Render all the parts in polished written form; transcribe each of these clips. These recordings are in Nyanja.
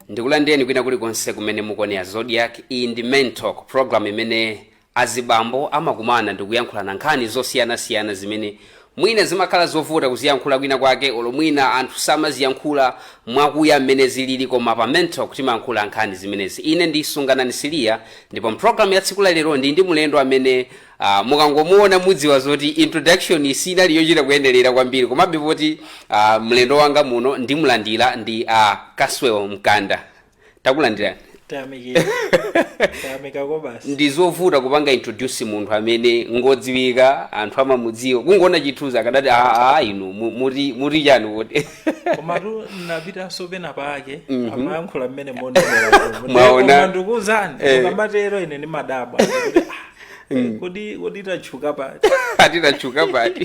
Ndikulandeni kwina kulikonse kumene mukuonera Zodiac iyi ndi Men Talk, program imene azibambo amakumana ndikuyankhulana nkhani zosiyanasiyana zimene mwina zimakhala zovuta kuziyankhula kwina kwake, olo mwina anthu samaziyankhula mwakuya mmene zilili, koma pa Men Talk timayankhula nkhani zimenezi. Ine ndi Sunganani Siliya, ndipo program ya tsiku la lero ndi mulendo amene mukangomuona mudziwa zoti introduction isinali yochita kuyenderera kwambiri, komabe poti mlendo wanga muno ndimulandira ndi Kaswelo Mkanda. Takulandirani. Tamika ko basi. Ndizovuta kupanga introduce munthu amene ngodziwika anthu amamudziwa. Kungoona chithuza akadati inu muri chani wote. Koma tu napita sopena pake amayankhula mmene mondera. Mwaona ndikuzani ukamatero ine ndi madabwa. Kodi tachuka pati. Atitachuka pati.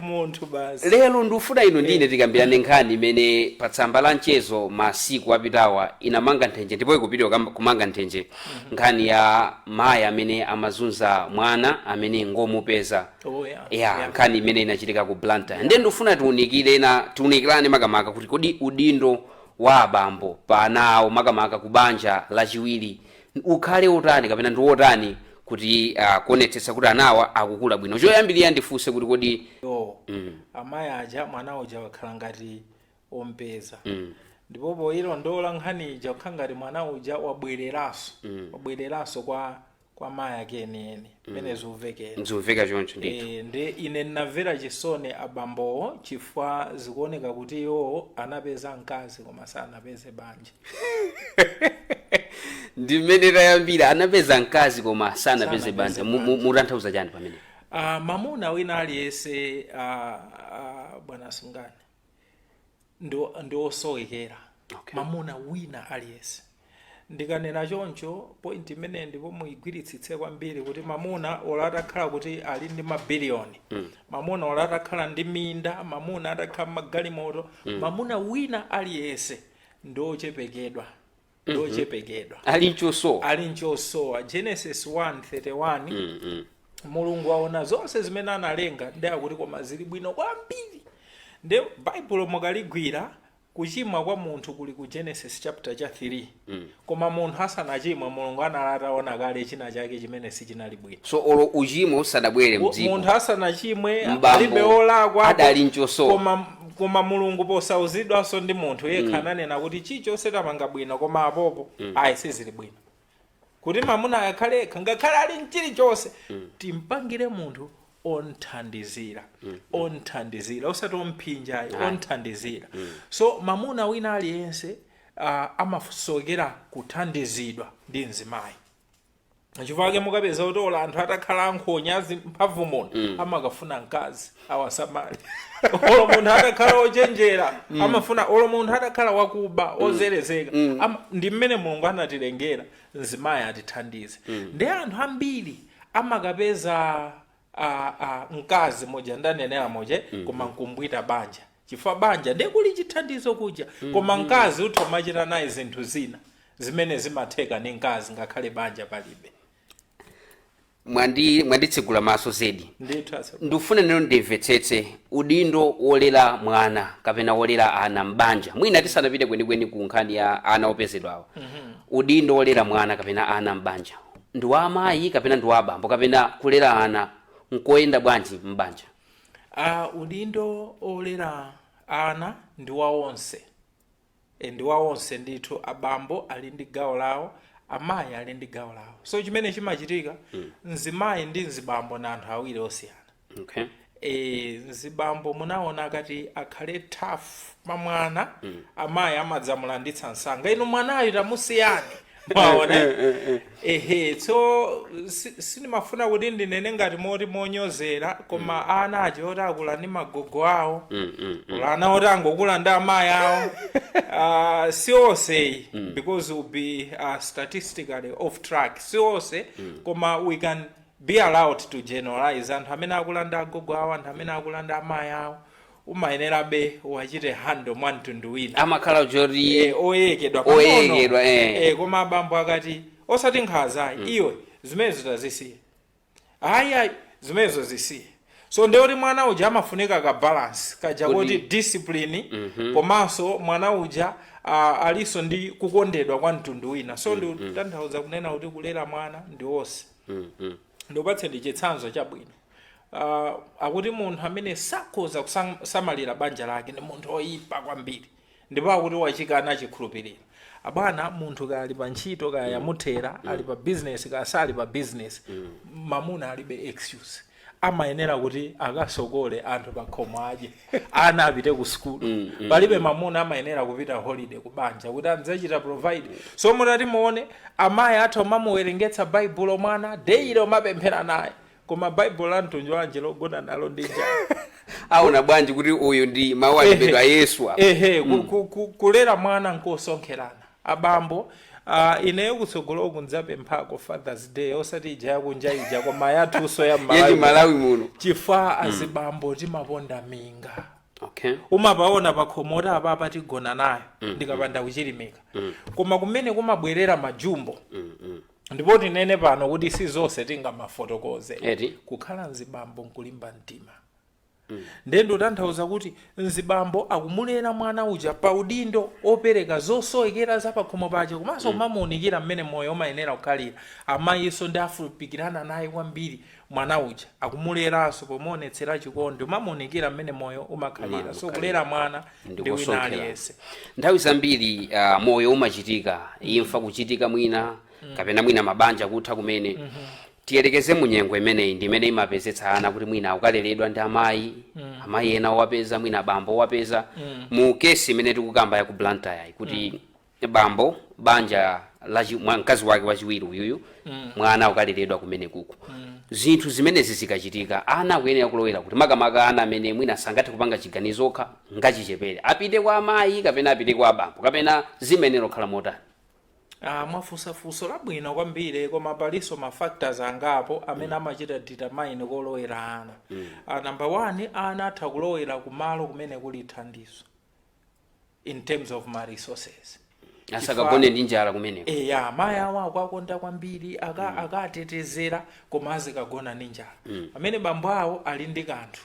Munthu basi. Lero ndufuna ino ndine tikambirane nkhani imene pa tsamba la mchezo masiku apitawa inamanga nthenje, ndipo ikupitwa kumanga nthenje nkhani ya mayi amene amazunza mwana amene ngomupeza. Nkhani imene inachitika ku Blantyre. Ndiye ndufuna tiunikirane makamaka kuti kodi udindo wa abambo pa ana awo makamaka kubanja lachiwiri ukhale utani kapena ndi wotani kuti kuonetsetsa kuti anawa akukula bwino. Choyambirira ndifunse kuti kodi amayi aja mwana uja wakhala ngati ompeza, ndipo poilondola nkhani ija wakhala ngati mwana uja wabwereranso kwa mayi ake enieni mmene zimveka choncho ndithu. Ndi ine ndinamvera chisoni abambowo chifukwa zikuoneka kuti iwo anapeza mkazi koma sanapeze banja. Ndi mmene tayambira anapeza mkazi koma sanapeze banja. Mutanthauza chani pamene? Mamuna wina aliyense bwana Sungani ndi osowekera. Mamuna wina aliyense. Ndikanena choncho point imene ndipo muigwiritsitse kwambiri kuti mamuna olatakhala kuti ali ndi mabiliyoni, mamuna olatakhala ndi minda, mamuna atakhala magalimoto, mamuna wina aliyense ndochepekedwa. Ali nchosowa. Genesis 1:31 Mulungu aona zonse zimene analenga ndi akuti koma zili bwino kwambiri. Ndi Bible mukaligwira kuchimwa kwa munthu kuli ku Genesis chapter 3. Koma munthu asanachimwe Mulungu analataona kale china chake chimene sichinali bwino. So olo uchimo usadabwere mdziko. Munthu asanachimwe alibe olakwa adali nchosowa. Koma Mulungu posauzidwanso ndi munthu yekha ananena kuti chichonse tamanga bwino koma apopo ayi sizili bwino. Kuti mamuna akhale ngakhale ali mchilichonse timpangire munthu onthandizira. Osati omphinja, onthandizira. So mamuna wina aliyense amasokera kuthandizidwa ndi mzimayi. Chifukwa mukapeza kuti ola anthu atakhala ankhonya mphamvu muno amakafuna mkazi awasamali. Olo munthu atakhala ochenjera amafuna, olo munthu atakhala wakuba ozerezeka ndi mmene Mulungu anatilengera mzimayi atithandize. Ndi anthu ambiri amakapeza mkazi moja ndanenera moja koma nkumbwita banja. Chifukwa banja ndiye kuli chithandizo kuja, koma mkazi uthomachita naye zinthu zina zimene zimatheka ndi mkazi ngakhale banja palibe. Mwanditsegula maso zedi. Ndifuna neno ndimvetsetse udindo wolera mwana kapena wolera ana mbanja. Mwina tisanapite kwenikweni ku nkhani ya ana opezedwawo. Udindo wolera mwana kapena ana mbanja ndi wa amayi kapena ndi wa abambo kapena kulera ana nkoyenda bwanji mbanja? Udindo olera ana ndi wa onse. Ndi wa onse ndithu. Abambo ali ndi gawo lawo, amayi ali ndi gawo lawo. So chimene chimachitika mzimayi ndi mzibambo na anthu awiri osiyana. Mzibambo munaona kati akhale tough mamwana, amayi amadzamulanditsa msanga. Inu mwanayo tamusiyani. Mwaona? So sinimafuna kuti ndinene ngati moti monyozera, koma ana aja oti akula ndi magogo awo, ana oti angokula ndi amayi awo, si onse, because we'll be statistically off track. Si onse, koma we can be allowed to generalize. Anthu amene akula ndi agogo awo, anthu amene akula ndi amayi awo, umayenera be wachite hando mwantundu wina amakhala jori oyekedwa koma abambo akati osati nkhaza iwe zimezo tazisiye, ayi zimezo zisiye. so ndewoti mwana uja amafunika ka balance kaja kuti discipline komanso mwana uja aliso ndi kukondedwa kwa mtundu wina so ndi tanthauza kunena kuti kulera mwana ndi onse ndopatse ndi chitsanzo chabwino akuti munthu amene sakhoza kusamalira banja lake ndi munthu oyipa kwambiri ndipo akuti wachikana chikhulupiriro abana munthu kaya ali pa ntchito kaya yamuthera ali pa business kaya sali pa business mamuna alibe excuse amayenera kuti akasokole anthu pakhomo aje ana apite ku skulu palibe mamuna amayenera kupita holiday ku banja kuti anzachita provide so mutati muone amayi athu amamuwerengetsa baibulo mwana daily omapemphera naye koma baibulo la mtundu wanje logona nalo ndi njala aona bwanji kuti uyu ndi mawu alembedwa Yesu kulera mwana nkosonkherana abambo ineyo kutsogolo kunzapemphako Father's Day osati ija yakunjaija koma yathunso ya Malawi muno chifukwa azibambo timaponda minga okay umapaona pakhomota apapa tigona nayo ndikapanda kuchilimika koma kumene kumabwerera majumbo ndipo tinene pano kuti si zonse tingamafotokoze kukhala mzibambo nkulimba mtima ndendo tanthauza kuti mzibambo akumulera mwana uja pa udindo opereka zosowekera zapakhomo pache komanso kumamuunikira mmene moyo umayenera kukhalira amayiso ndi afupikirana naye kwambiri mwana uja akumuleranso pomuonetsera chikondi umamuunikira mmene moyo umakhalira so kulera mwana ndi wina aliyense nthawi zambiri moyo umachitika imfa kuchitika mwina kapena mwina mabanja kutha kumene tiyelekeze munyengo imeneyi ndi imene imapezetsa ana kuti mwina ukaleredwa ndi amayi amayi ena wapeza mwina bambo wapeza mu kesi imene tikukamba ya ku Blantyre kuti bambo banja la mkazi wake wachiwiri uyuyu mwana ukaleredwa kumene kuku zinthu zimenezi zikachitika ana akuyenera kulowera kuti makamaka ana amene mwina sangathe kupanga chiganizo okha ngachichepere apite kwa amayi kapena apite kwa bambo kapena zimenero khala motani mwafusafuso labwino kwambiri koma paliso ma factors angapo amene amachita determine kolowera ana number 1 ana atha kulowera kumalo kumene kuli thandizo in terms of my resources asakagone ndi njala kumene mayi awo akwakonda kwambiri akatetezera koma azikagona ndi njala amene bambo awo ali ndi kanthu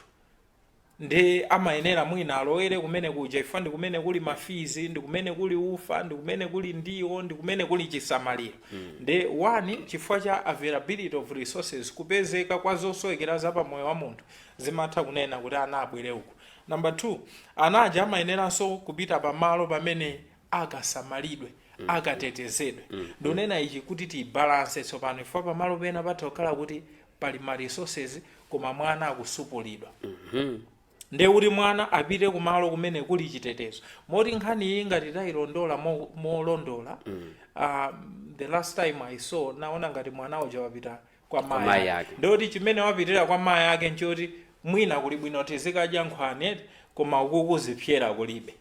ndi amayenera mwina alowere kumene kuja ifa ndi kumene kuli mafizi ndi kumene kuli ufa ndi kumene kuli ndiwo ndi kumene kuli chisamaliro ndi 1 chifukwa cha availability of resources kupezeka kwa zosowekera za pamoyo wa munthu zimatha kunena kuti ana abwere uku number 2 anaja amayeneranso kupita pamalo pamene akasamalidwe akatetezedwe ndonena ichi kuti tibalance tsopano ifa pamalo pena patha kukhala kuti pali ma resources koma mwana akusupulidwa nde uri mwana apite kumalo kumene kuli chitetezo moti nkhani iyi ngati tayilondola molondola the last time I saw naona ngati mwana uja wapita kwa mayi yake ndoti chimene wapitira kwa mayi yake nchoti mwina kuli bwino tizikadya nkhwani koma ukukuzipyera kulibe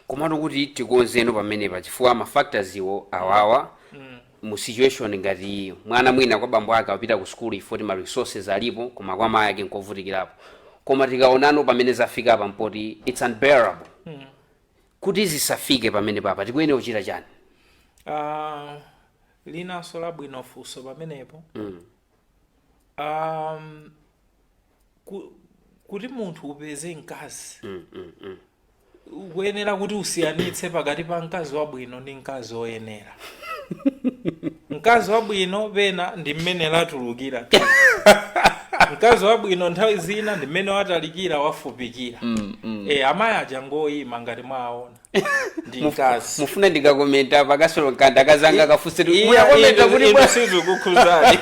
komatu kuti tikonzeno pamenepa chifukwa ma factors iwo awawa mu situation ngati iyo mwana mwina kwa bambo ake apita ku school ifoti ma resources alipo koma kwa mayi yake nkovutikirapo koma tikaonano pamene zafika pa mpoti it's unbearable kuti zisafike pamene papa tikuyenera kuchita chani linaso labwino funso pamenepo kuti munthu upeze mkazi ukuyenera kuti usiyanitse pakati pa mkazi wabwino ndi mkazi woyenera mkazi wabwino pena ndi mmene latulukira mkazi wabwino nthawi zina ndi mmene watalikira wafupikira amayi aja ngoyima ngati mwaona ndi mkazi mufuna ndikakomenta pakasolo kanda kazanga kafunse muyakomenta kuti mwasizo kukhuzani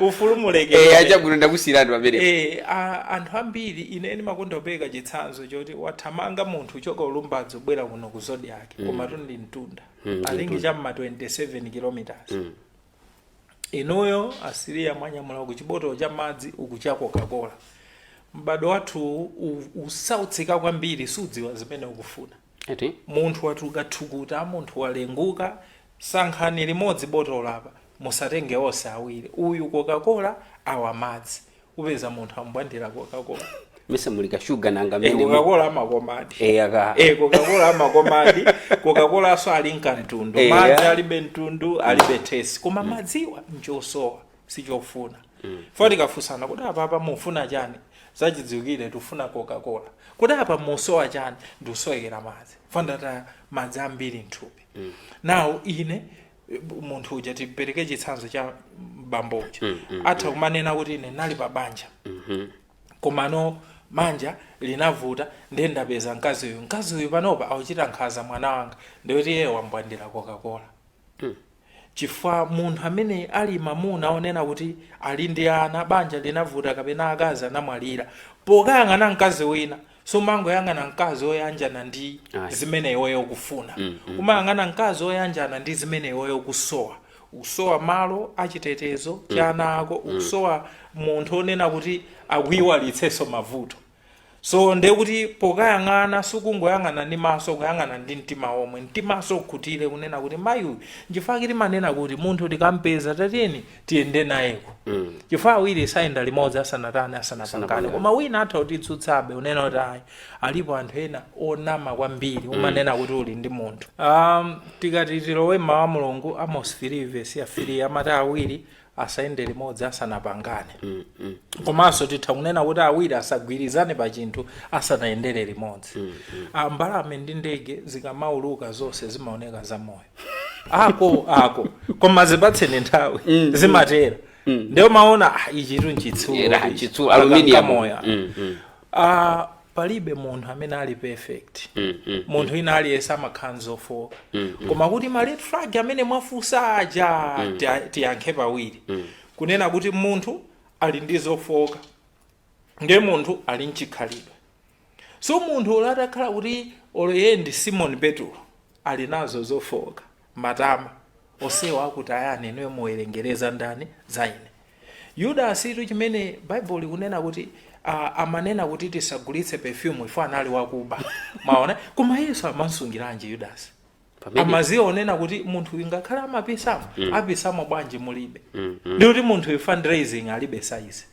ufulumuleke acha bwino ndakusirani pamene anthu ambiri ine makonda kupeka chitsanzo choti wathamanga munthu choka ulumbadzo bwera kuno ku Zodiac koma tundi mtunda alingi chamma 27 kilometers inoyo Asiria mwanyamula ku chiboto cha madzi ukucha Coca-Cola mbado wathu usautsika kwambiri sudziwa zimene ukufuna munthu wathukuta munthu walenguka sankhani limodzi boto lapa musatenge onse awiri uyu Coca-Cola awa madzi upeza munthu ambwandira Coca-Cola mese mulika sugar nanga mene Coca-Cola amakomadi Coca-Cola amakomadi Coca-Cola aso ali nkantundu madzi alibe ntundu alibe tesi koma madziwa njosowa sichofuna foti kafunsana kuti apa mufuna chani zachidziwikire tufuna Coca-Cola kuti apa musowa chani ndiusowekera madzi fandata madzi ambiri mthupi nawo ine munthu uja tipereke chitsanzo cha bambo uja atha kumanena kuti ine nali pa banja komano manja linavuta ndiye ndapeza mkazi uyu panopa akuchita nkhaza mwana wanga ndikuti iye wambwandira Coca-Cola chifukwa munthu amene ali mamuna onena kuti ali ndi ana banja linavuta kapena akazi anamwalira pokayang'ana mkazi wina sumangoyang'ana mkazi oyanjana ndi zimene iweyo ukufuna umayang'ana mkazi oyanjana ndi zimene iweyo ukusowa malo achitetezo cha ana ako ukusowa munthu onena kuti akuyiwalitsenso mavuto so ndekuti pokayang'ana sukungoyang'ana ndi maso kuyang'ana ndi mtima omwe mtimaso ukhutire kunena kuti mayu chifukwa timanena kuti munthu tikampeza tatiyeni tiyende nayeko chifukwa awiri sayenda limodzi asanapangane koma wina atha kutitsutsabe unena kuti ayi alipo anthu ena onama kwambiri umanena kuti uli ndi munthu tikati tilowe mmawa Mulungu Amos 3:3 amati awiri asayende limodzi asanapangane komanso titha kunena kuti awiri asagwirizane pa chinthu asanayendere limodzi mbalame ndi ndege zikamauluka zonse zimaoneka zamoyo ako koma zipatseni nthawi zimatera ndio maona ichi nchitsulu aluminium palibe munthu amene ali perfect munthu ina aliyense amakhanza ofoka koma kuti ma red flag amene mwafunsa aja tiyankhe pawiri kunena kuti munthu ali ndi zofoka ndiye munthu ali mchikhalidwe so munthu olatakhala kuti oloye ndi Simon Petro ali nazo zofoka matama osewa akuti ayani niwe muwerengereza ndani za ine Yudasi tu chimene Bible kunena kuti amanena kuti tisagulitse perfume ifa anali wakuba maona koma Yesu amasungiranji Yudasi amaziwa onena kuti munthu ingakhala apisamo bwanji mulibe ndi kuti munthu fundraising alibe size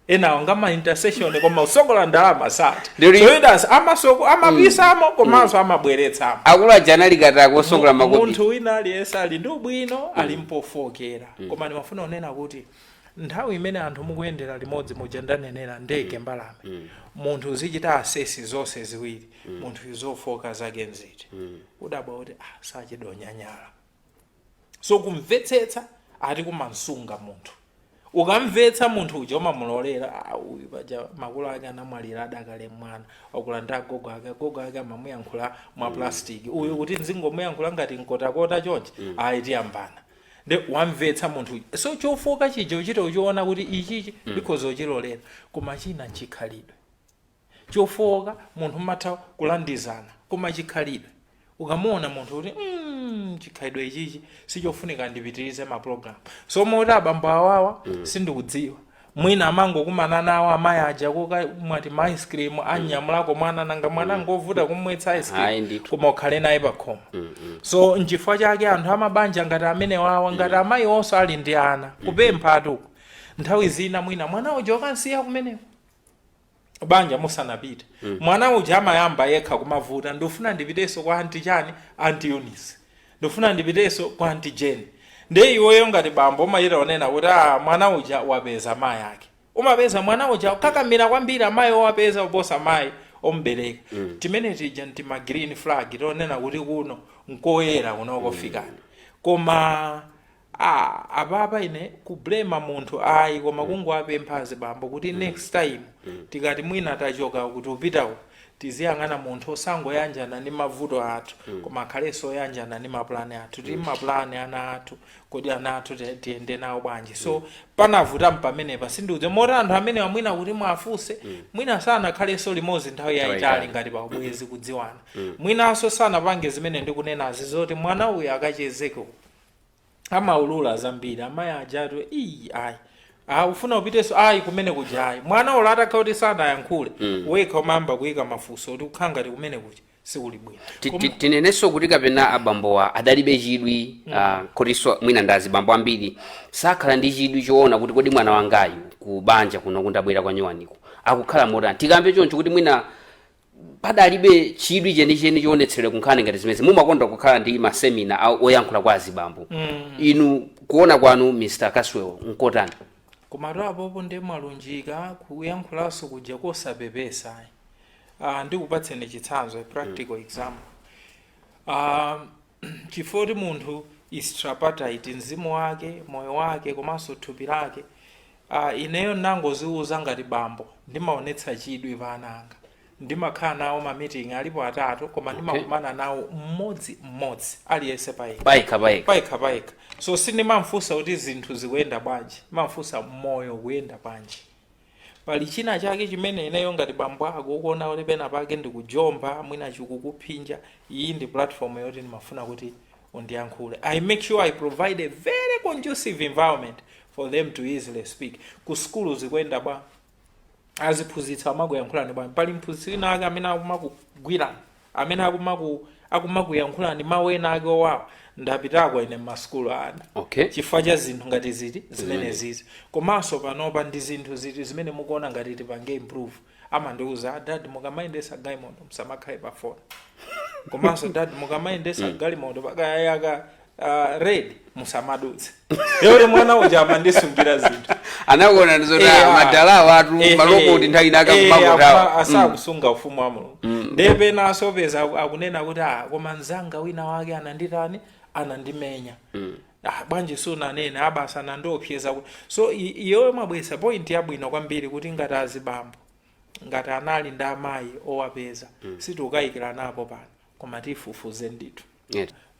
ena ngama intercession koma usogola ndalama sati so Yudasi amasoko amapisamo komanso amabweretsamo akula jana likata kusogola makopi munthu wina aliyense ali ndi ubwino ali mpofokera koma ndimafuna onena kuti nthawi imene anthu mukuyendera limodzi mujandanenera ndege mbalame munthu uzichita asesi zonse ziwiri munthu izofoka zake nziti udabwa kuti sachidonyanyala so kumvetsetsa ati kumansunga munthu ukamvetsa munthu uja umamulolera uyu paja makulu ake anamwalira adakale mwana okulanda gogo ake amamuyankhula mwa plastic uyu kuti nzingomuyankhula ngati nkotakota chonchi tiyambana de wamvetsa munthu so chofoka chija uchita uchiona kuti ichichi because uchilolera koma china chikhalidwe chofoka munthu matha kulandizana koma chikhalidwe ukamuona munthu kuti chikhalidwe ichichi sichofunika ndipitirize ma program so moti abambo awawa sindikudziwa mwina amangokumana nawo amayi aja mwati ma ice cream anyamulako mwana nanga mwana ngovuta kumwetsa ice cream koma ukhale naye pakhoma so nchifukwa chake anthu amabanja ngati amene wawa ngati amayi onso ali ndi ana kupempha atuko nthawi zina mwina mwana uja wakansiya kumeneko banja musanapite mwana uja amayamba yekha kumavuta ndofuna ndipiteso kwa anti Eunice ndofuna ndipiteso kwa anti Jane ndiye iweyo ngati bambo umayita onena kuti mwana uja wapeza mayi ake umapeza mwana uja kakamira kwambiri amayi owapeza uposa mayi ombereka timene tija ntima green flag tonena kuti kuno nkoyera kunokofikana koma apapa ine kublema munthu ayi koma kungowapemphazi bambo kuti next time tikati mwina tachoka kuti upitawo tiziyang'ana munthu osangoyanjana ndi mavuto athu koma akhalenso oyanjana ndi maplani athu tili maplani ana athu kodi ana athu tiyende nawo bwanji so panavuta pamenepa sindiuze moti anthu amene wamwina kuti mwafunse mwina sanakhalenso limodzi nthawi yayitali ngati pabwezi kudziwana mwinanso sanapange zimene ndikunenazi zoti mwana uyu akachezeko amaulula zambiri amayi ajatu ayi ufuna upiteso kumene kuja mwana ulo atakhala kuti sanayankhule wekha umayamba kuyika mafunso kuti ukhangati kumene kuja sikuli bwino tinenenso kuti kapena abambowa adalibe chidwi kotinso mwina ndazi bambo ambiri sakhala ndi chidwi choona kuti kodi mwana wangayu ku banja kuno kundabwera kwa nyowaniko akukhala motani tikamve choncho kuti mwina padalibe chidwi chenicheni chionetseredwa kunkhani ngati zimezi mumakonda kukhala ndi masemina oyankhula kwa azibambo inu kuona kwanu Mr. Caswell nkotani komatu apopo ndi mwalunjika kuyankhulanso kuja kosapepesa. Ndikupatseni chitsanzo, a practical example. Chifoti munthu is tripartite, mzimu wake, moyo wake, komanso thupi lake. Ineyo nangoziuza ngati bambo ndimaonetsa chidwi pa ana anga, ndimakhala nawo ma meeting alipo atatu, koma ndimakumana nawo mmodzi aliyense payekha. So sindimamfunsa kuti zinthu zikuyenda bwanji, ndimamfunsa moyo kuyenda bwanji. Pali china chake chimene ineyo ngati bambo ako ukuona kuti pena pake ndikujomba mwina chikukuphinja, iyi ndi platform yoti ndimafuna kuti undiyankhule. I make sure I provide a very conducive environment for them to easily speak. Ku skulu zikuyenda bwa aziphunzitsa amakuyankhulani bwa, pali mphunzitsi ake amene akumakugwirani, amene akumakuyankhulani ndi mawu ena ake owawa, ndapitako ine m'maskulu ana. Chifukwa cha zinthu ngati zimene zizi. Komanso panopa ndi zinthu zimene mukuona ngati tipange improve. Amandiuza, dad mukamayendesa galimoto musamakhale pa phone. Komanso dad mukamayendesa galimoto pakayaka red musamadutse. Yole mwana uja amandisungira zinthu. Anakuona ndizoti madala watu malokoti nthawi nakakumako asakusunga ufumu wa Mulungu. Ndebe naso peza akunena kuti koma nzanga wina wake ananditani anandimenya. Bwanji sunanene abasa nandopyeza. So iyowe mabwesa point yabwino kwambiri kuti ngati azibambo, ngati anali ndi amayi owapeza, sitikukayikira napo pano, koma tifufuze ndithu.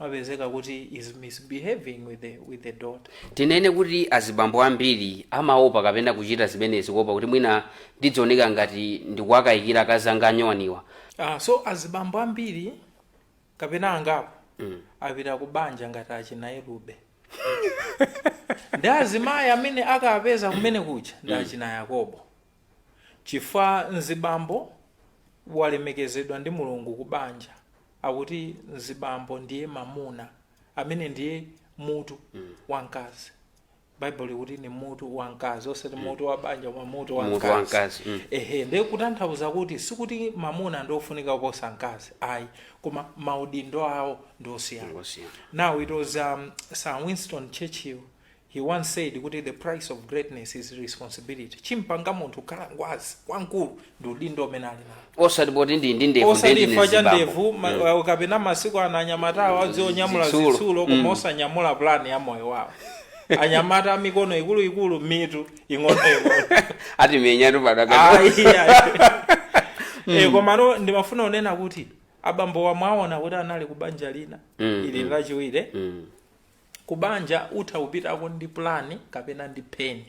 Mapezeka kuti is misbehaving with the daughter. Tinene kuti azibambo ambiri amaopa kapena kuchita zimenezi kuopa kuti mwina ndidzioneka ngati ndikuwakayikira akazanga anyowaniwa. So azibambo ambiri kapena angapo apita kubanja ngati achinayelube. Ndi azimayi amene akapeza kumene kucha ndi achina Yakobo. Chifukwa nzibambo walemekezedwa ndi Mulungu kubanja. Akuti nzibambo ndiye mamuna amene ndiye mutu wankazi. Bible kuti ni mutu wankazi, osati mutu wa banja koma mutu wankazi. Ndiye kutanthauza kuti sikuti mamuna ndofunika kuposa nkazi, ayi, koma maudindo awo ndosiyana. Now it was Sir Winston Churchill, he once said kuti the price of greatness is responsibility. Chimpanga munthu khala ngwazi wankulu ndi udindo omwe ali nawo. Osati boti ndi ndevu. Osati faja ndevu kapena masiku ananyamatawo adzionyamula zitsulo koma osanyamula plan ya moyo wawo. Anyamata mikono ikulu mitu ing'ono. Ati menyatu padaka. Komano ndimafuna unena kuti abambo wamwaona kuti anali kubanja lina ili lachiwire. Kubanja uthaupitako ndi plani kapena ndi peni.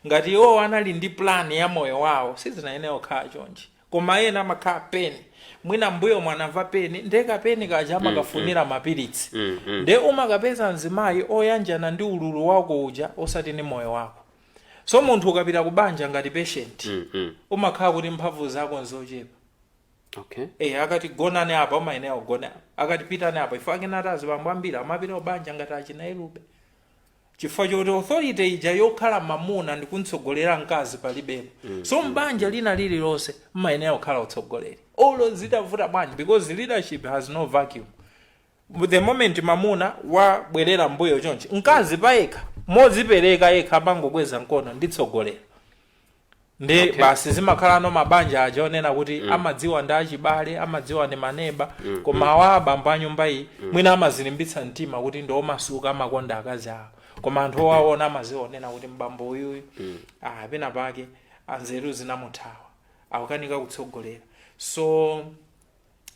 Ngati iwo anali ndi plani ya moyo wawo sizinayeneyo khala chonchi, koma ena amakhala peni. Mwina mbuyo mwanamva peni ndeka peni kaja amakafunira mapiritsi. Nde umakapeza nzimayi oyanjana ndi ululu wako uja osati ni moyo wako. So munthu ukapita kubanja ngati patient umakhala kuti mphamvu zako nzochepa. Akati gonane apa umayeneyo gona, akati pitane apa ife akenati azibambo ambiri amapita kubanja ngati achinayelube. Chifukwa choti authority ija yokhala mamuna ndi kuntsogolera mkazi palibepo. So mbanja lina lililonse mmayeneyo kukhala utsogoleri. Olo zitavuta bwanji because leadership has no vacuum. The moment mamuna wabwerera mbuyo chonchi, mkazi payekha modzipereka yekha amangokweza mkono nditsogolera. Ndi basi zimakhala no mabanja aja onena kuti amadziwa ndi achibale, amadziwa ndi maneba, koma abambo a nyumba iyi mwina amazilimbitsa mtima kuti ndi omasuka amakonda akazi awo. Koma anthu owaona amazionena kuti mbambo uyuyu pena pake anzeru zinamuthawa, akukanika kutsogolera. So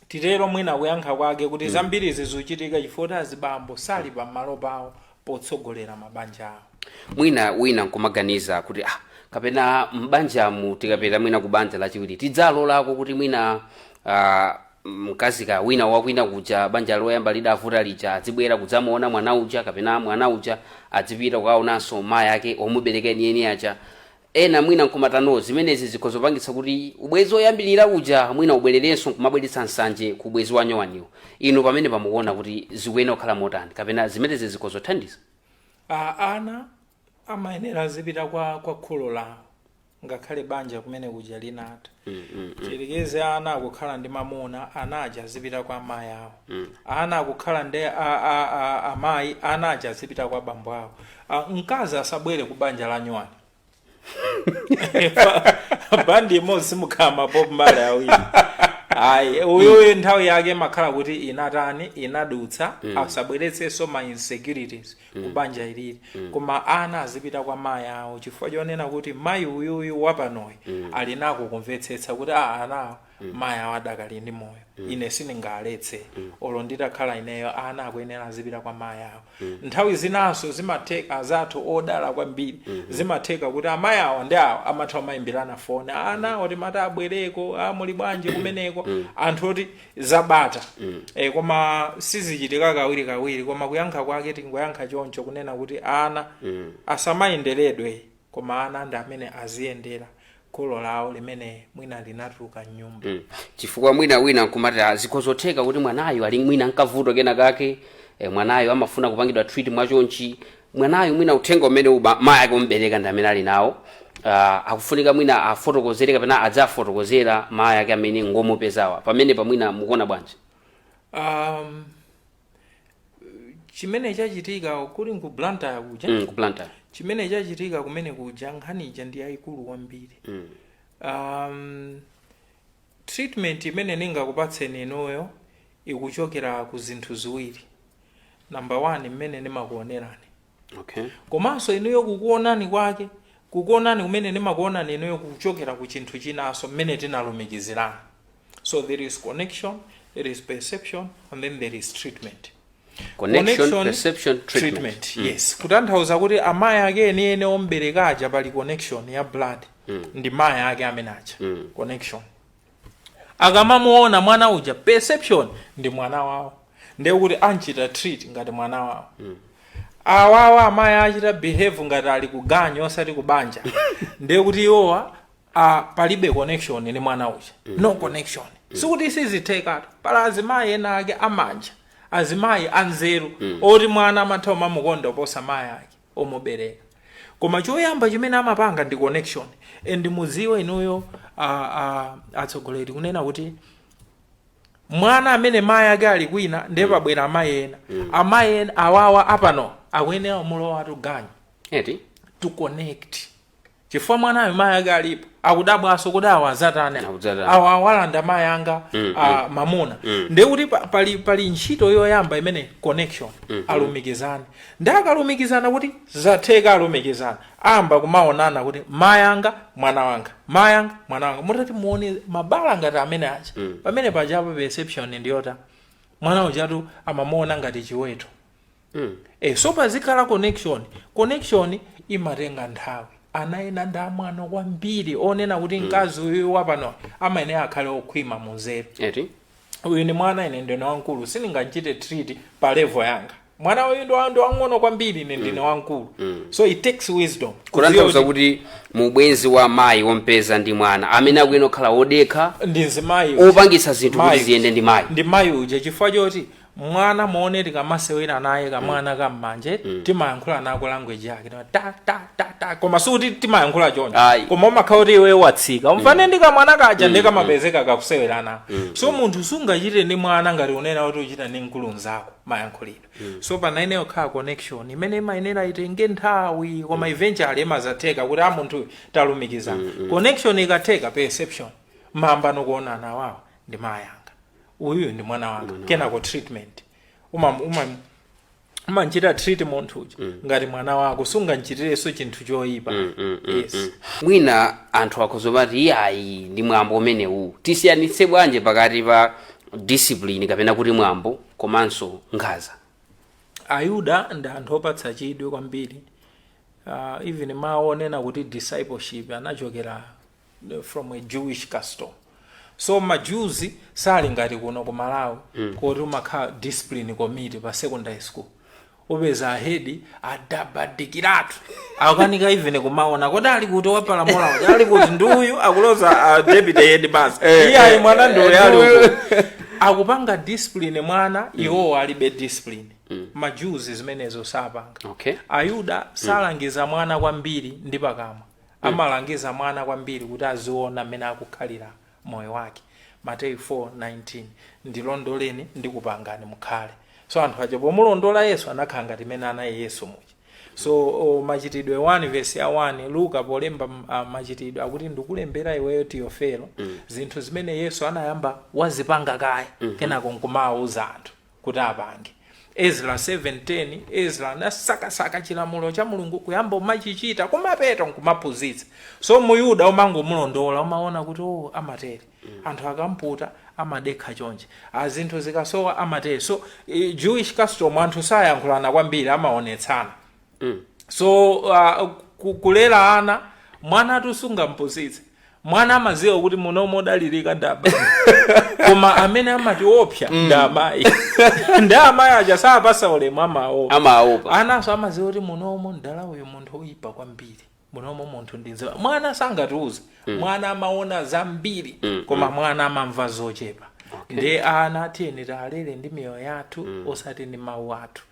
titero mwina kuyankha kwake kuti zambiri zizuchitika chifukwa azibambo sali pamalo pawo potsogolera mabanja awo. Mwina wina nkumaganiza kuti kapena mbanjamu tikapita mwina kubanja lachiwiri tidzalolako kuti mwina mkazi ka wina wakwina kuja banja loyamba lidavuta lija adzibwera kudzamuona mwana uja kapena mwana uja adzipita kukaonanso mayi ake omuberekeni yeni aja. Ena mwina nkumatano zimenezi zikhozopangitsa kuti ubwezi oyambirira uja mwina ubwererenso nkumabweretsa nsanje ku ubwezi wanyowaniwo. Inu pamene pamukuona kuti zikuyenera kukhala motani kapena zimenezi zikhozothandiza? Ana amayenera zipita kwa kholo lawo ngakhale banja kumene kuja linata chilekeze ana akukhala ndi mamuna anaja azipita kwa amayi awo ana akukhala ndi amayi anaja azipita kwa abambo awo mkazi asabwere ku banja la nywani bandi imodzi simukhala mapopu mbale awiri ayi uyoyo nthawi yake makhala kuti inatani inadutsa asabweretsenso ma insecurities ku banja ilili koma ana azipita kwa mayi awo chifukwa chonena kuti mayi uyuyu wapanoyi ali nako kumvetsetsa kuti anawo mayi awo adakali ndi moyo ine sindingaletse olo nditakhala ineyo ana akuyenera azipita kwa mayi awo nthawi zinaso zimatheka azathu odala kwambiri zimatheka kuti amayi awo ndi awo amatha kumayimbirana foni ana oti mati abwereko muli bwanji kumeneko anthu oti zabata koma sizichitika kawiri koma kuyankha kwake tingoyankha choncho kunena kuti ana asamayenderedwe koma ana ndi amene aziyendera kholo lawo limene mwina linatuluka nyumba chifukwa mwina nkumati zikhozotheka kuti mwanayo ali mwina nkavuto kena kake mwanayo amafuna kupangidwa treat mwachonchi mwanayo mwina uthenga umene mayi akumbereka ndi amene ali nawo akufunika mwina afotokozere kapena adzafotokozera mayi ake amene ngomupezawa pamene pamwina mukuona bwanji chimene chachitika kuli ku Blantyre kuja ku Blantyre chimene chachitika kumene kuja nkhaniija ndi yayikulu kwambiri treatment imene ningakupatseni inuyo ikuchokera ku zinthu ziwiri number 1 mmene nimakuonerani komanso inuyo kukuonani kwake kukuonani kumene nimakuonani inuyo kuchokera ku chinthu chinaso mmene tinalumikizirana so there is connection, there is perception, and then there is treatment. Connection, perception, treatment. Yes. Kutanthauza kuti amayi ake ene omberekaja pali connection ya blood ndi mayi ake amene acha connection. Akamamuona mwana uja perception ndi mwana wawo ndiye kuti anchita treat ngati mwana wawo awawa amayi achita behave ngati ali kuganya osati kubanja ndiye kuti iwowa palibe connection ndi mwana uja no connection sikuti sizithekatu pala azimayi ena ake amanja azimayi anzeru oti mwana amatha mamukonda oposa mayi ake omubereka koma choyamba chimene amapanga ndi connection and muziwe inuyo atsogoleri kunena kuti mwana amene mayi ake ali kwina ndiye pabwera amayi ena awawa apano akuyenera umulowa tuganya to connect chifukwa mwanayo mayi ake alipo akudabwaso kuti awazatane awalanda mayi anga mamuna ndiye kuti pali ntchito yoyamba imene connection alumikizane ndiye akalumikizana kuti zatheka alumikizana amba kumaonana kuti mayi anga mwana wanga mayi anga mwana wanga mutati muone mabala ngati amene acha pamene pajapo perception ndiyota mwana ujatu amamuona ngati chiweto so pazikhala connection imatenga nthawi anaena nda mwana kwambiri onena kuti mkazi uyu wapano amaene akhale okhwima munzeru uyu ni mwana ine ndine wankulu sindingachite treat pa level yanga mwana uyu ndo wang'ono kwambiri ine ndine wankulu so it takes wisdom kutanthauza kuti mubwenzi wa mayi wompeza ndi mwana amene akuyenera kukhala odekha ndi mzimayi opangisa zinthu kuti ziyende ndi mayi uja chifukwa choti mwana muone tikamasewera naye kamwana kammanje timayankhula nako language yake ta koma suti timayankhula choncho koma umakhala kuti iwe watsika umfane ndi kamwana kaja ndi kamapezeka kakusewera nako so munthu sungachite ndi mwana ngati unena kuti uchita ndi mkulu mzako mayankhulidwe so panaine yokhala connection imene imayenera itenge nthawi koma eventually imazatheka kuti munthu talumikizana connection ikatheka perception mamba kuonana awawa ndi mayi anga uyu ndi mwana wanga kenako treatment umanchita treat munthu uja ngati mwana wako sunganchitireso chinthu choyipa yes mwina anthu akhozopati iyayi ndi mwambo umenewu tisiyanitse bwanji pakati pa discipline kapena kuti mwambo komanso nkhaza Ayuda ndi anthu opatsa chidwi kwambiri even maonena kuti discipleship anachokera from a Jewish custom so majuzi sali ngati kuno ku Malawi kuti umakhala discipline committee pa secondary school upeza ahedi adabadikiratu akanika even kumaona kodi ali kuti wapalamula ali kuti nduyu akuloza deputy headmaster iye mwana ndoyo ali uko akupanga discipline mwana iwo alibe discipline majuzi zimenezo sapanga okay. Ayuda salangiza mwana kwambiri ndi pakamwa amalangiza mwana kwambiri kuti aziona amene akukhalira moyo wake. Mateyu 4:19 ndilondoleni ndikupangani mukhale. So anthu aja pomulondola Yesu anakhala ngati mene anaye Yesu muja. So machitidwe 1:1 Luka polemba machitidwe akuti ndikulembera iweyo Teofilo zinthu zimene Yesu anayamba wazipanga kaya kenako nkumawuza anthu kuti apange. Ezra 7:10 Ezra anasakasaka chilamulo cha Mulungu kuyamba umachichita kumapeto nkumaphunzitsa. So muyuda umangomulondola umaona kuti amatere anthu akamputa amadekha chonje azinthu zikasowa amatere. So Jewish custom anthu sayankhulana kwambiri amaonetsana. So kulera ana mwana atusunga mpusitse mwana amaziwa kuti munomo dalilika ndaba koma amene amati opya ndamayi ndamayi aja sapasa ulemu amaopa anaso amaziwa kuti munomo ndala uyu munthu uyipa kwambiri munomo munthu ndinziwa mwana sangatiuza mwana amaona zambiri koma mwana amamva zochepa. Ndi ana tiyeni talere ndi miyoyo yathu osati ndi mawu athu.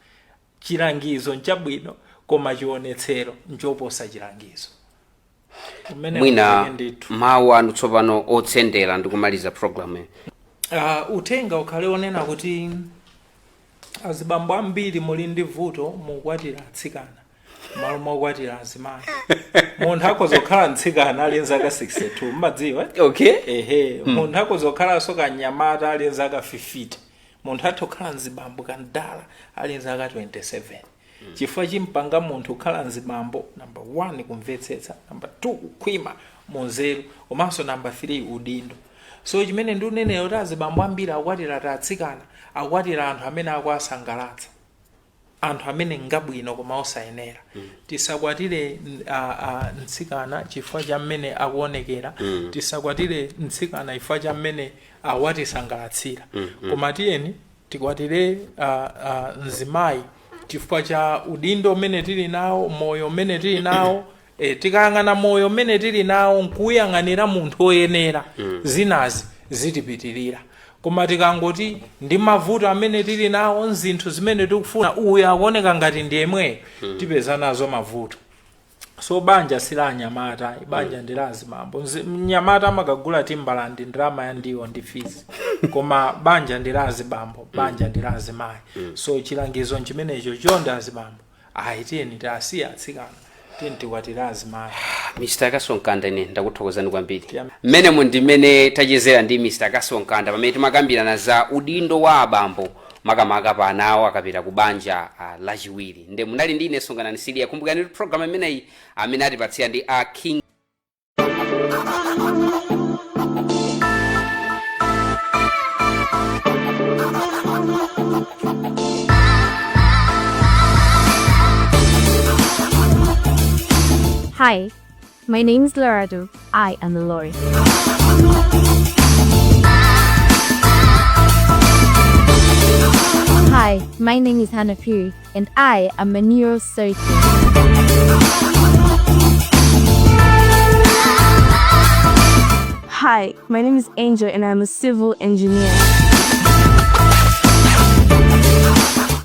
Chilangizo nchabwino koma chionetsero nchoposa chilangizo. Mwina mawu anu tsopano otsendera ndikumaliza program. Utenga ukhale onena kuti azibambo ambiri muli ndi vuto mukwatira atsikana malo mokwatira azimayi. Munthu akozokhala mtsikana ali nzaka 62 mmadziwa. Okay. Munthu akozokhala soka nyamata ali nzaka 50. Munthu atokhala mzibambo kandala ali nzaka 27. Chifukwa chimpanga munthu khala mzibambo number 1 kumvetsetsa, number 2 kukhwima munzeru, komanso number 3 udindo. So chimene ndunene kuti azibambo ambiri akwatira atsikana akwatira anthu amene akwasangalatsa, anthu amene ngabwino koma osayenera. Tisakwatire mtsikana chifukwa cha mmene akuonekera, tisakwatire mtsikana chifukwa cha mmene awatisangalatsira, koma tiyeni tikwatire mzimayi chifukwa cha udindo mmene tili nawo, moyo mmene tili nawo. Tikayang'ana moyo mmene tili nawo nkuyang'anira munthu oyenera zinazi zitipitirira. Koma tikangoti ndi mavuto amene tili nawo nzinthu zimene tikufuna uyu akuoneka ngati ndi yemwe tipeza nazo mavuto. So banja sila anyamata, banja ndila azibambo. Mnyamata amakagula timbalandi ndrama ya ndiwo ndi fees. Koma banja ndila azibambo, banja ndila azimayi. So chilangizo chimenecho chonda azibambo tiyeni tasiya atsikana tikwatira azimayi. Mr. Kasonkanda ine ndakuthokozani kwambiri. Mmene mundimene tachezera ndi Mr. Kasonkanda pamene timakambirana za udindo wa abambo makamaka pa anawo akapita kubanja lachiwiri. Nde munali ndi ine Songanani Silia. Kumbukani program imeneyi amene atipatsira ndi King. Hi, my name is Lorado. I am the Lord. Hi, my name is Hannah Fury, and I am a neurosurgeon. Hi, my name is Angel, and I'm a civil engineer.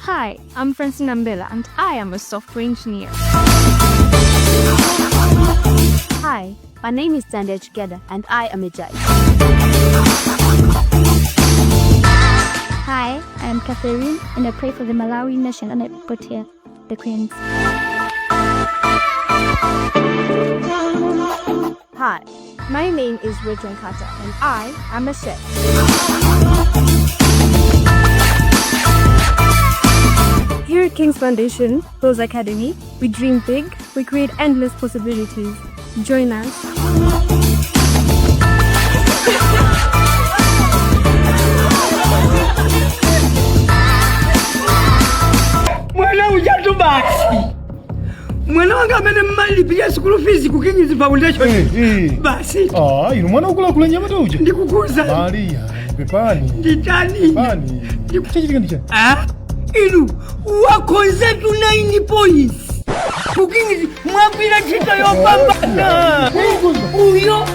Hi, I'm Francine Ambela, and I am a software engineer. Hi, my name is Sandia Chikeda, and I am a judge. Hi, I am Catherine, and I pray for the Malawi National Netball team, the Queens. Hi, my name is Rachel Carter, and I am a chef. Here at King's Foundation, Rose Academy, we dream big, we create endless possibilities. Join us. Mwana ujatu basi. Mwana wanga amene mmalipia school fees ku King's Foundation. Basi. Ino mwana ukula kula nyamata uja. Ndikukuza. Maria, pepani. Nditani. Pepani. Chichitika ndicha. Inu wakonze tu 9 points. Kukingisi mwapira chito yopambana. Uyo.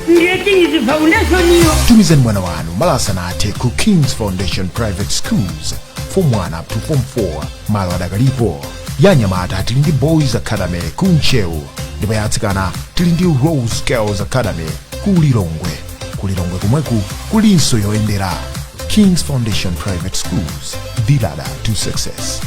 Ndiye King's Foundation yo. Tumizeni mwana wanu malasana ate ku King's Foundation Private Schools for mwana up to Form 4 malo adakalipo. ya anyamata tili ndi Boys Academy ku Nchewu, ndipo ya atsikana tili ndi Rose Girls Academy ku Lilongwe. Ku Lilongwe kumweku kulinso yoyendera King's Foundation Private Schools, the ladder to success.